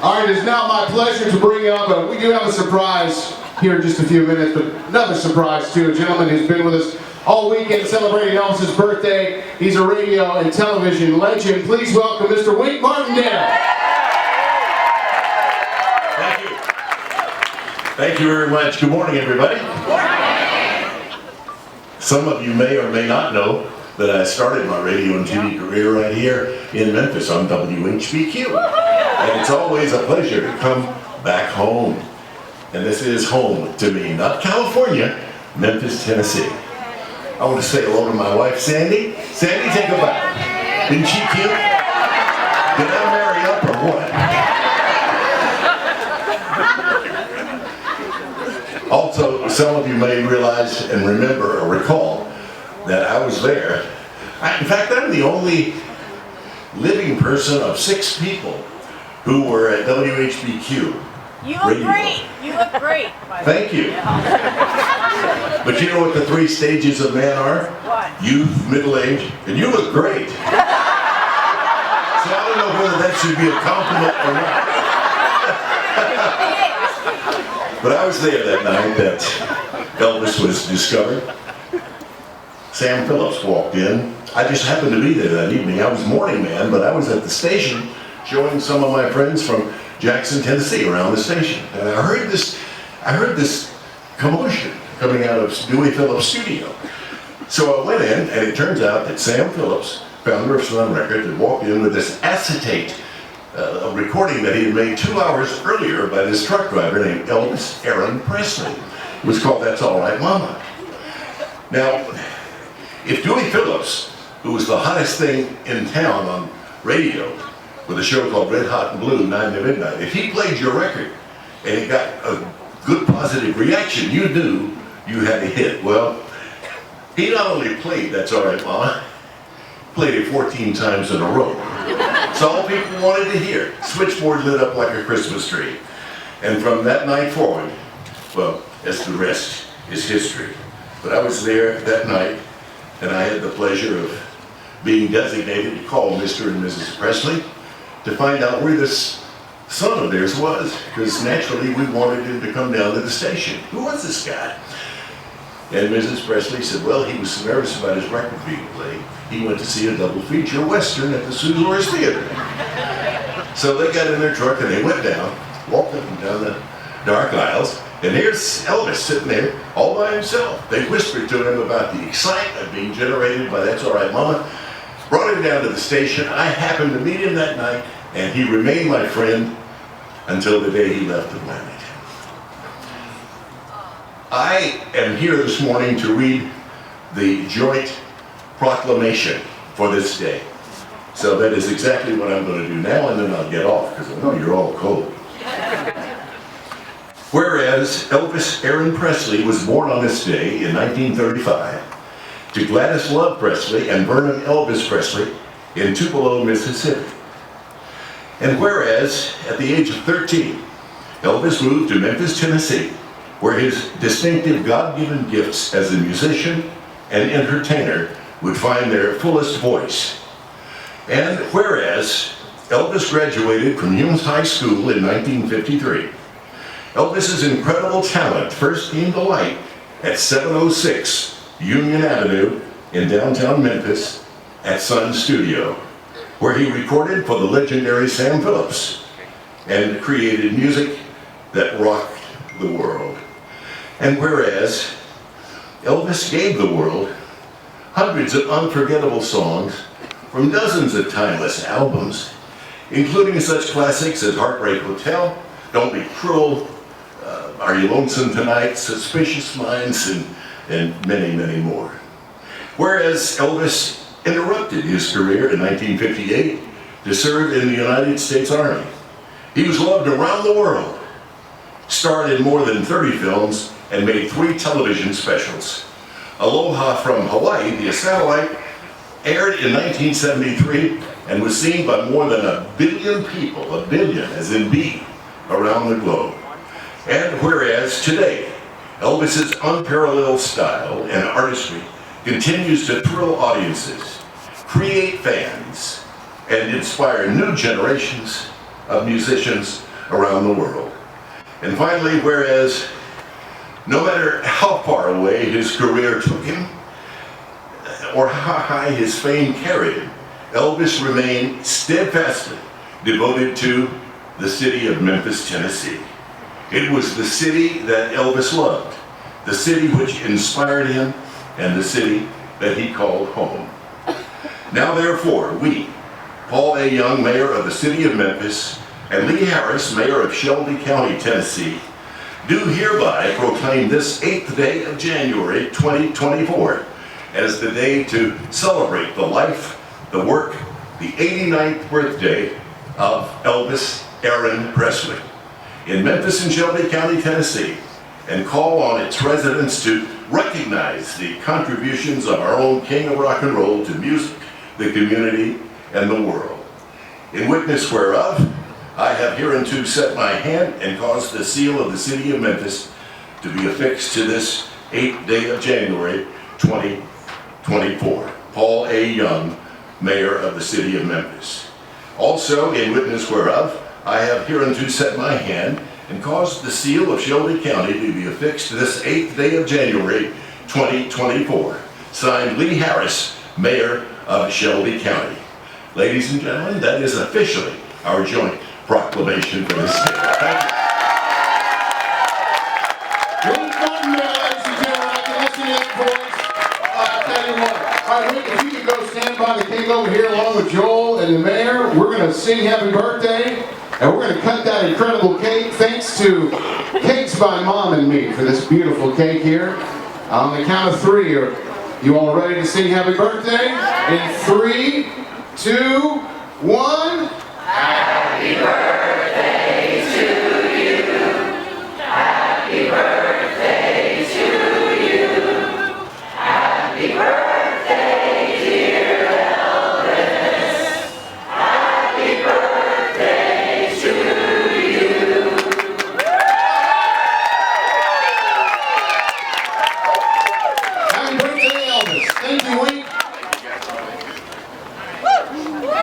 All right, it is now my pleasure to bring up, we do have a surprise here in just a few minutes, but another surprise to a gentleman who's been with us all weekend celebrating Elvis's birthday. He's a radio and television legend. Please welcome Mr. Martindale. Thank you. Thank you very much. Good morning, everybody. Some of you may or may not know that I started my radio and TV career right here in Memphis on WHBQ. And it's always a pleasure to come back home. And this is home to me, not California, Memphis, Tennessee. I want to say hello to my wife, Sandy. Sandy, take a bow. Isn't she cute? Did I marry up or what? Also, some of you may realize and remember or recall that I was there. In fact, I'm the only living person of 6 people who were at WHBQ. You look great. You look great. Thank you. But you know what the 3 stages of man are? What? Youth, middle age, and you look great. So I don't know whether that should be a compliment or not. But I was there that night that Elvis was discovered. Sam Phillips walked in. I just happened to be there that evening. I was morning man, but I was at the station showing some of my friends from Jackson, Tennessee around the station. And I heard this commotion coming out of Dewey Phillips' studio. So I went in, and it turns out that Sam Phillips, founder of Sun Records, had walked in with this acetate a recording that he had made 2 hours earlier by this truck driver named Elvis Presley. It was called That's All Right Mama. Now, if Dewey Phillips, who was the hottest thing in town on radio, with a show called Red Hot and Blue, 9 to Midnight, if he played your record and it got a good positive reaction, you knew you had a hit. Well, he not only played That's All Right Mama, played it 14 times in a row. It's all people wanted to hear. Switchboard lit up like a Christmas tree. And from that night forward, well, as the rest is history. But I was there that night, and I had the pleasure of being designated to call Mr. and Mrs. Presley to find out where this son of theirs was, because naturally we wanted him to come down to the station. Who was this guy? And Mrs. Presley said, well, he was so nervous about his record being played, he went to see a double feature Western at the Suzores Theater. So they got in their truck and they went down, walked up and down the dark aisles, and there's Elvis sitting there all by himself. They whispered to him about the excitement being generated by That's All Right Mama, brought him down to the station. I happened to meet him that night, and he remained my friend until the day he left the planet. I am here this morning to read the joint proclamation for this day. So that is exactly what I'm going to do now, and then I'll get off, because I know you're all cold. Whereas Elvis Aaron Presley was born on this day in 1935 to Gladys Love Presley and Vernon Elvis Presley in Tupelo, Mississippi. And whereas at the age of 13, Elvis moved to Memphis, Tennessee, where his distinctive God-given gifts as a musician and entertainer would find their fullest voice. And whereas Elvis graduated from Humes High School in 1953, Elvis's incredible talent first came to light at 706 Union Avenue in downtown Memphis at Sun Studio, where he recorded for the legendary Sam Phillips and created music that rocked the world. And whereas Elvis gave the world hundreds of unforgettable songs from dozens of timeless albums, including such classics as Heartbreak Hotel, Don't Be Cruel, Are You Lonesome Tonight, Suspicious Minds, and many, many more. Whereas Elvis interrupted his career in 1958 to serve in the United States Army. He was loved around the world, starred in more than 30 films, and made 3 television specials. Aloha from Hawaii, the satellite, aired in 1973 and was seen by more than 1 billion people, 1 billion as in B, around the globe. And whereas today, Elvis's unparalleled style and artistry continues to thrill audiences, create fans, and inspire new generations of musicians around the world. And finally, whereas no matter how far away his career took him, or how high his fame carried him, Elvis remained steadfastly devoted to the city of Memphis, Tennessee. It was the city that Elvis loved, the city which inspired him, and the city that he called home. Now therefore, we, Paul A. Young, Mayor of the City of Memphis, and Lee Harris, Mayor of Shelby County, Tennessee, do hereby proclaim this 8th day of January 2024 as the day to celebrate the life, the work, the 89th birthday of Elvis Aaron Presley in Memphis and Shelby County, Tennessee, and call on its residents to recognize the contributions of our own King of Rock and Roll to music, the community, and the world. In witness whereof, I have hereunto set my hand and caused the seal of the city of Memphis to be affixed to this 8th day of January 2024. Paul A. Young, Mayor of the City of Memphis. Also, in witness whereof, I have hereunto set my hand and caused the seal of Shelby County to be affixed to this 8th day of January 2024. Signed, Lee Harris, Mayor of Shelby County. Ladies and gentlemen, that is officially our joint proclamation for this state. Thank you. Ladies and gentlemen, I can listen to that voice. I'll tell you what. All right, Rick, if you could go stand by the cake over here along with Joel and the mayor, we're going to sing happy birthday, and we're going to cut that incredible cake. Thanks to Cakes by Mom and Me for this beautiful cake here. On the count of 3, are you all ready to sing happy birthday? In 3, 2, 1. Happy birthday!